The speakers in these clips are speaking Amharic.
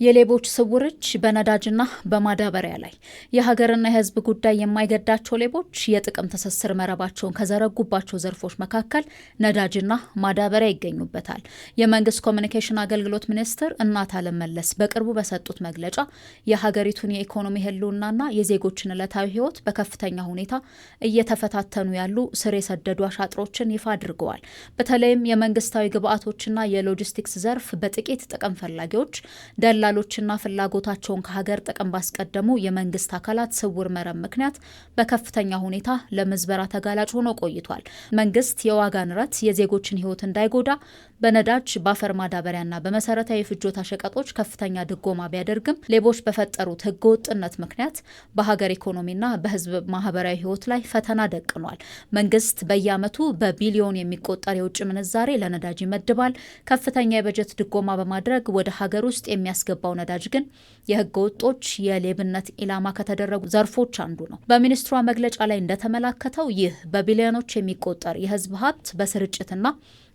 የሌቦች ስውርች በነዳጅና በማዳበሪያ ላይ የሀገርና የሕዝብ ጉዳይ የማይገዳቸው ሌቦች የጥቅም ትስስር መረባቸውን ከዘረጉባቸው ዘርፎች መካከል ነዳጅና ማዳበሪያ ይገኙበታል። የመንግስት ኮሚኒኬሽን አገልግሎት ሚኒስትር እናታለም መለስ በቅርቡ በሰጡት መግለጫ የሀገሪቱን የኢኮኖሚ ህልውናና የዜጎችን ዕለታዊ ህይወት በከፍተኛ ሁኔታ እየተፈታተኑ ያሉ ስር የሰደዱ አሻጥሮችን ይፋ አድርገዋል። በተለይም የመንግስታዊ ግብዓቶችና የሎጂስቲክስ ዘርፍ በጥቂት ጥቅም ፈላጊዎች ደላሎችና ፍላጎታቸውን ከሀገር ጥቅም ባስቀደሙ የመንግስት አካላት ስውር መረብ ምክንያት በከፍተኛ ሁኔታ ለምዝበራ ተጋላጭ ሆኖ ቆይቷል። መንግስት የዋጋ ንረት የዜጎችን ህይወት እንዳይጎዳ በነዳጅ በአፈር ማዳበሪያና በመሰረታዊ የፍጆታ ሸቀጦች ከፍተኛ ድጎማ ቢያደርግም ሌቦች በፈጠሩት ህገወጥነት ምክንያት በሀገር ኢኮኖሚና በህዝብ ማህበራዊ ህይወት ላይ ፈተና ደቅኗል። መንግስት በየዓመቱ በቢሊዮን የሚቆጠር የውጭ ምንዛሬ ለነዳጅ ይመድባል። ከፍተኛ የበጀት ድጎማ በማድረግ ወደ ሀገር ውስጥ የሚያስገባው ነዳጅ ግን የህገ ወጦች የሌብነት ኢላማ ከተደረጉ ዘርፎች አንዱ ነው። በሚኒስትሯ መግለጫ ላይ እንደተመላከተው ይህ በቢሊዮኖች የሚቆጠር የህዝብ ሀብት በስርጭትና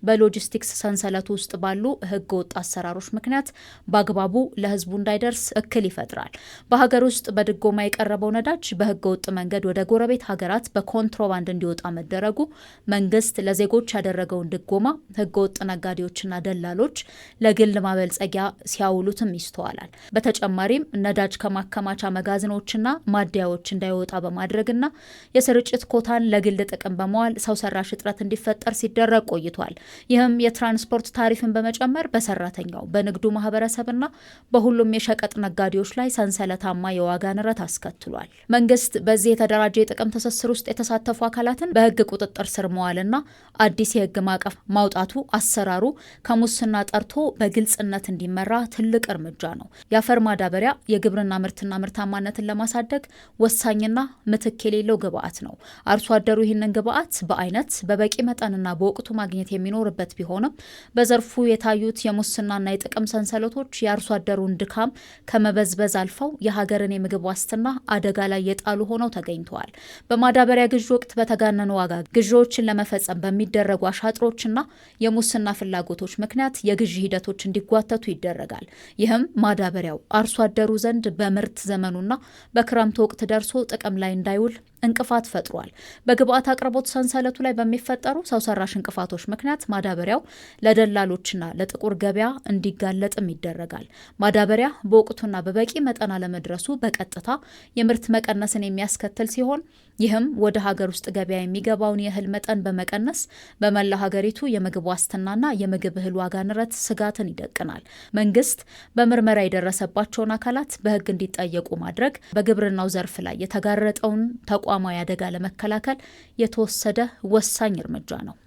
በሎጂስቲክስ ሰንሰለት ውስጥ ባሉ ህገ ወጥ አሰራሮች ምክንያት በአግባቡ ለህዝቡ እንዳይደርስ እክል ይፈጥራል። በሀገር ውስጥ በድጎማ የቀረበው ነዳጅ በህገ ወጥ መንገድ ወደ ጎረቤት ሀገራት በኮንትሮባንድ እንዲወጣ መደረጉ መንግስት ለዜጎች ያደረገውን ድጎማ ህገ ወጥ ነጋዴዎችና ደላሎች ለግል ማበልጸጊያ ሲያውሉትም ይስተዋላል። በተጨማሪም ነዳጅ ከማከማቻ መጋዘኖችና ማደያዎች እንዳይወጣ በማድረግና የስርጭት ኮታን ለግል ጥቅም በመዋል ሰው ሰራሽ እጥረት እንዲፈጠር ሲደረግ ቆይቷል። ይህም የትራንስፖርት ታሪፍን በመጨመር በሰራተኛው በንግዱ ማህበረሰብና በሁሉም የሸቀጥ ነጋዴዎች ላይ ሰንሰለታማ የዋጋ ንረት አስከትሏል። መንግስት በዚህ የተደራጀ የጥቅም ትስስር ውስጥ የተሳተፉ አካላትን በህግ ቁጥጥር ስር መዋልና አዲስ የህግ ማዕቀፍ ማውጣቱ አሰራሩ ከሙስና ጠርቶ በግልጽነት እንዲመራ ትልቅ እርምጃ ነው። የአፈር ማዳበሪያ የግብርና ምርትና ምርታማነትን ለማሳደግ ወሳኝና ምትክ የሌለው ግብዓት ነው። አርሶ አደሩ ይህንን ግብዓት በአይነት በበቂ መጠንና በወቅቱ ማግኘት የሚኖርበት ቢሆንም በዘርፉ የታዩት የሙስናና የጥቅም ሰንሰለቶች የአርሶ አደሩን ድካም ከመበዝበዝ አልፈው የሀገርን የምግብ ዋስትና አደጋ ላይ የጣሉ ሆነው ተገኝተዋል። በማዳበሪያ ግዢ ወቅት በተጋነኑ ዋጋ ግዢዎችን ለመፈጸም በሚደረጉ አሻጥሮችና የሙስና ፍላጎቶች ምክንያት የግዢ ሂደቶች እንዲጓተቱ ይደረጋል። ይህም ማዳበሪያው አርሶ አደሩ ዘንድ በምርት ዘመኑና በክረምቱ ወቅት ደርሶ ጥቅም ላይ እንዳይውል እንቅፋት ፈጥሯል። በግብዓት አቅርቦት ሰንሰለቱ ላይ በሚፈጠሩ ሰው ሰራሽ እንቅፋቶች ምክንያት ማዳበሪያው ለደላሎችና ለጥቁር ገበያ እንዲጋለጥም ይደረጋል። ማዳበሪያ በወቅቱና በበቂ መጠን አለመድረሱ በቀጥታ የምርት መቀነስን የሚያስከትል ሲሆን ይህም ወደ ሀገር ውስጥ ገበያ የሚገባውን የእህል መጠን በመቀነስ በመላ ሀገሪቱ የምግብ ዋስትናና የምግብ እህል ዋጋ ንረት ስጋትን ይደቅናል። መንግስት በምርመራ የደረሰባቸውን አካላት በህግ እንዲጠየቁ ማድረግ በግብርናው ዘርፍ ላይ የተጋረጠውን ተቋማዊ አደጋ ለመከላከል የተወሰደ ወሳኝ እርምጃ ነው።